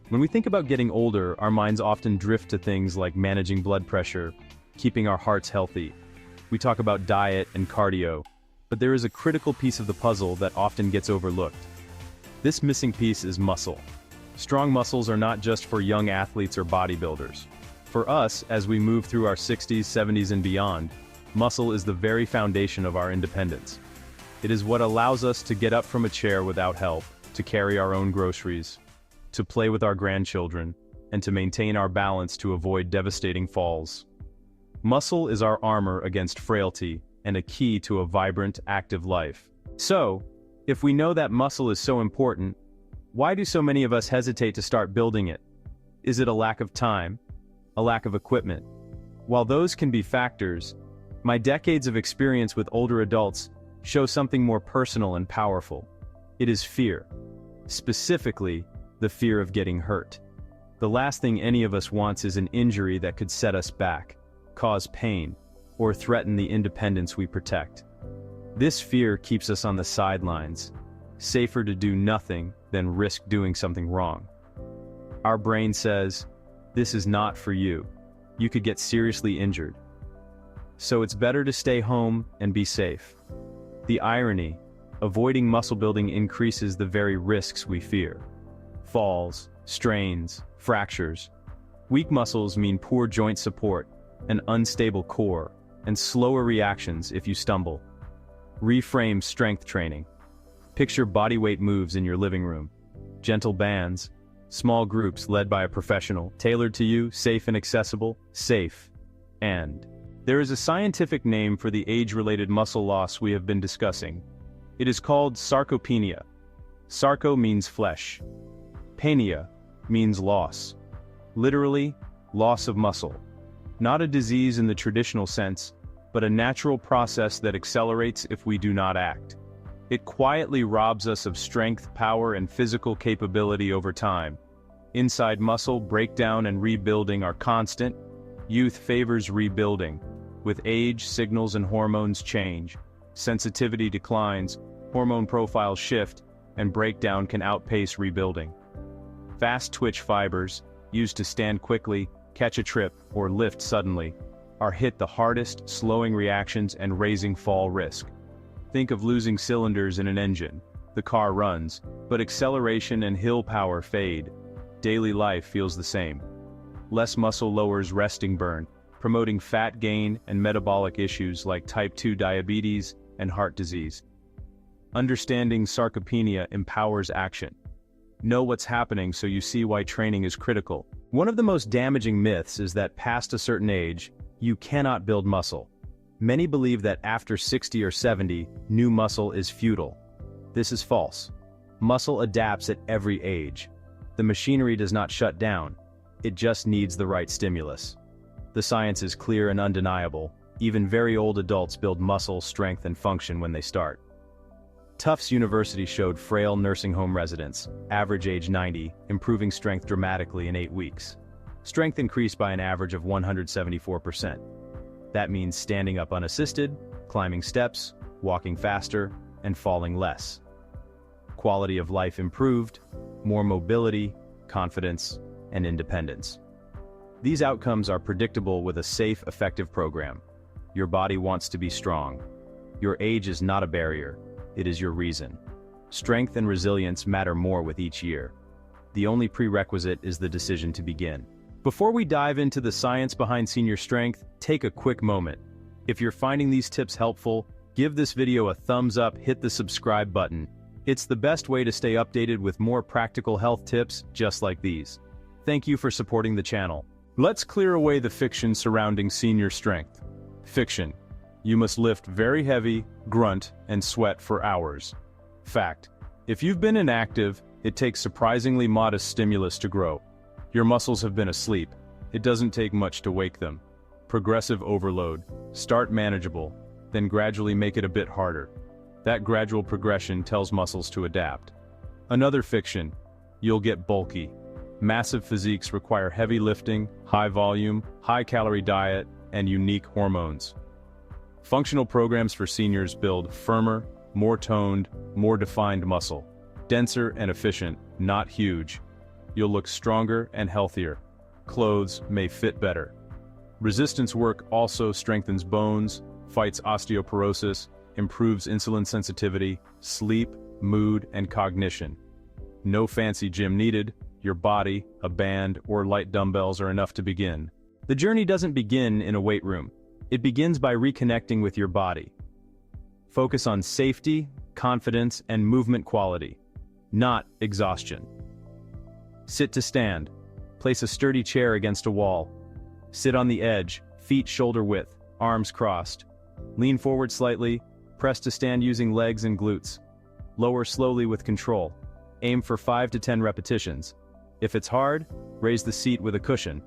When we think about getting older, our minds often drift to things like managing blood pressure, keeping our hearts healthy. We talk about diet and cardio, but there is a critical piece of the puzzle that often gets overlooked. This missing piece is muscle. Strong muscles are not just for young athletes or bodybuilders. For us, as we move through our 60s, 70s, and beyond, muscle is the very foundation of our independence. It is what allows us to get up from a chair without help, to carry our own groceries, to play with our grandchildren, and to maintain our balance to avoid devastating falls. Muscle is our armor against frailty and a key to a vibrant, active life. So, if we know that muscle is so important, why do so many of us hesitate to start building it? Is it a lack of time? A lack of equipment? While those can be factors, my decades of experience with older adults show something more personal and powerful. It is fear. Specifically, the fear of getting hurt. The last thing any of us wants is an injury that could set us back, cause pain, or threaten the independence we protect. This fear keeps us on the sidelines. Safer to do nothing than risk doing something wrong. Our brain says, this is not for you. You could get seriously injured. So it's better to stay home and be safe. The irony, avoiding muscle building increases the very risks we fear. Falls, strains, fractures. Weak muscles mean poor joint support, an unstable core, and slower reactions if you stumble. Reframe strength training. Picture bodyweight moves in your living room. Gentle bands, small groups led by a professional, tailored to you, safe and accessible, safe. And there is a scientific name for the age-related muscle loss we have been discussing. It is called sarcopenia. Sarco means flesh. Penia means loss. Literally, loss of muscle. Not a disease in the traditional sense, but a natural process that accelerates if we do not act. It quietly robs us of strength, power, and physical capability over time. Inside muscle breakdown and rebuilding are constant. Youth favors rebuilding. With age, signals and hormones change. Sensitivity declines, hormone profiles shift, and breakdown can outpace rebuilding. Fast twitch fibers, used to stand quickly, catch a trip, or lift suddenly, are hit the hardest, slowing reactions and raising fall risk. Think of losing cylinders in an engine. The car runs, but acceleration and hill power fade. Daily life feels the same. Less muscle lowers resting burn, promoting fat gain and metabolic issues like type 2 diabetes and heart disease. Understanding sarcopenia empowers action. Know what's happening so you see why training is critical. One of the most damaging myths is that past a certain age, you cannot build muscle. Many believe that after 60 or 70, new muscle is futile. This is false. Muscle adapts at every age. The machinery does not shut down. It just needs the right stimulus. The science is clear and undeniable. Even very old adults build muscle, strength, and function when they start. Tufts University showed frail nursing home residents, average age 90, improving strength dramatically in 8 weeks. Strength increased by an average of 174%. That means standing up unassisted, climbing steps, walking faster, and falling less. Quality of life improved, more mobility, confidence, and independence. These outcomes are predictable with a safe, effective program. Your body wants to be strong. Your age is not a barrier. It is your reason. Strength and resilience matter more with each year. The only prerequisite is the decision to begin. Before we dive into the science behind senior strength, take a quick moment. If you're finding these tips helpful, give this video a thumbs up, hit the subscribe button. It's the best way to stay updated with more practical health tips just like these. Thank you for supporting the channel. Let's clear away the fiction surrounding senior strength. Fiction. You must lift very heavy, grunt, and sweat for hours. Fact. If you've been inactive, it takes surprisingly modest stimulus to grow. Your muscles have been asleep. It doesn't take much to wake them. Progressive overload. Start manageable, then gradually make it a bit harder. That gradual progression tells muscles to adapt. Another fiction. You'll get bulky. Massive physiques require heavy lifting, high volume, high-calorie diet, and unique hormones. Functional programs for seniors build firmer, more toned, more defined muscle. Denser and efficient, not huge. you'll look stronger and healthier. Clothes may fit better. Resistance work also strengthens bones, fights osteoporosis, improves insulin sensitivity, sleep, mood, and cognition. No fancy gym needed. Your body, a band, or light dumbbells are enough to begin. The journey doesn't begin in a weight room. It begins by reconnecting with your body. Focus on safety, confidence, and movement quality, not exhaustion. Sit to stand. Place a sturdy chair against a wall. Sit on the edge, feet shoulder width, arms crossed. Lean forward slightly, press to stand using legs and glutes. Lower slowly with control. Aim for 5 to 10 repetitions. If it's hard, raise the seat with a cushion.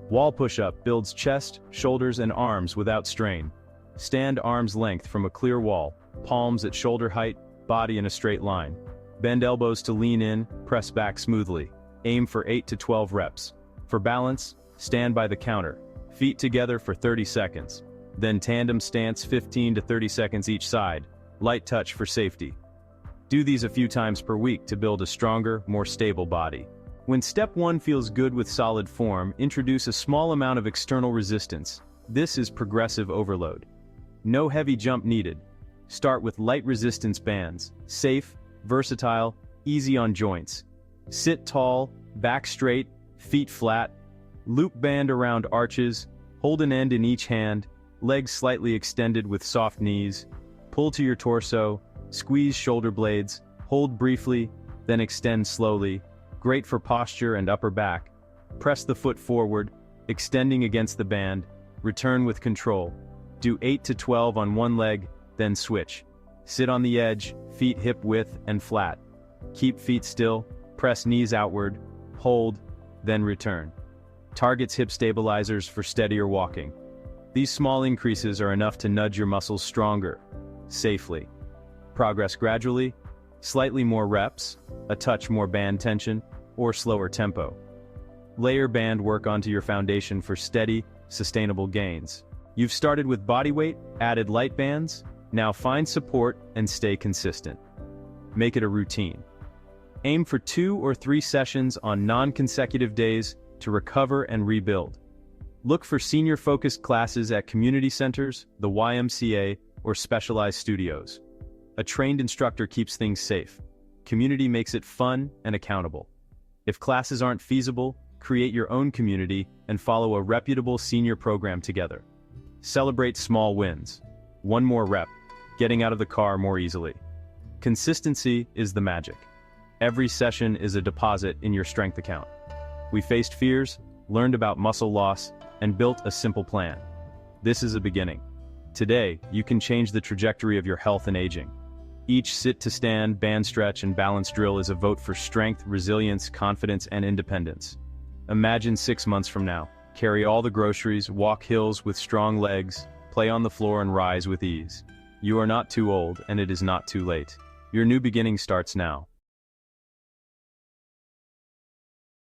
Wall push-up builds chest, shoulders, and arms without strain. Stand arm's length from a clear wall, palms at shoulder height, body in a straight line. Bend elbows to lean in, press back smoothly. Aim for 8 to 12 reps. For balance, stand by the counter. Feet together for 30 seconds. Then tandem stance 15 to 30 seconds each side. Light touch for safety. Do these a few times per week to build a stronger, more stable body. When step 1 feels good with solid form, introduce a small amount of external resistance. This is progressive overload. No heavy jump needed. Start with light resistance bands. Safe, versatile, easy on joints. Sit tall, back straight, feet flat. Loop band around arches. Hold an end in each hand. Legs slightly extended with soft knees. Pull to your torso. Squeeze shoulder blades, hold briefly, then extend slowly. Great for posture and upper back. Press the foot forward, extending against the band. Return with control. Do 8 to 12 on one leg, then switch. Sit on the edge, feet hip width and flat. Keep feet still, press knees outward, hold, then return. Targets hip stabilizers for steadier walking. These small increases are enough to nudge your muscles stronger, safely. Progress gradually, slightly more reps, a touch more band tension, or slower tempo. Layer band work onto your foundation for steady, sustainable gains. You've started with body weight, added light bands, now find support and stay consistent. Make it a routine. Aim for 2 or 3 sessions on non-consecutive days to recover and rebuild. Look for senior-focused classes at community centers, the YMCA, or specialized studios. A trained instructor keeps things safe. Community makes it fun and accountable. If classes aren't feasible, create your own community and follow a reputable senior program together. Celebrate small wins. 1 more rep, getting out of the car more easily. Consistency is the magic. Every session is a deposit in your strength account. We faced fears, learned about muscle loss, and built a simple plan. This is a beginning. Today, you can change the trajectory of your health and aging. Each sit-to-stand, band stretch, and balance drill is a vote for strength, resilience, confidence, and independence. Imagine 6 months from now. Carry all the groceries, walk hills with strong legs, play on the floor and rise with ease. You are not too old, and it is not too late. Your new beginning starts now.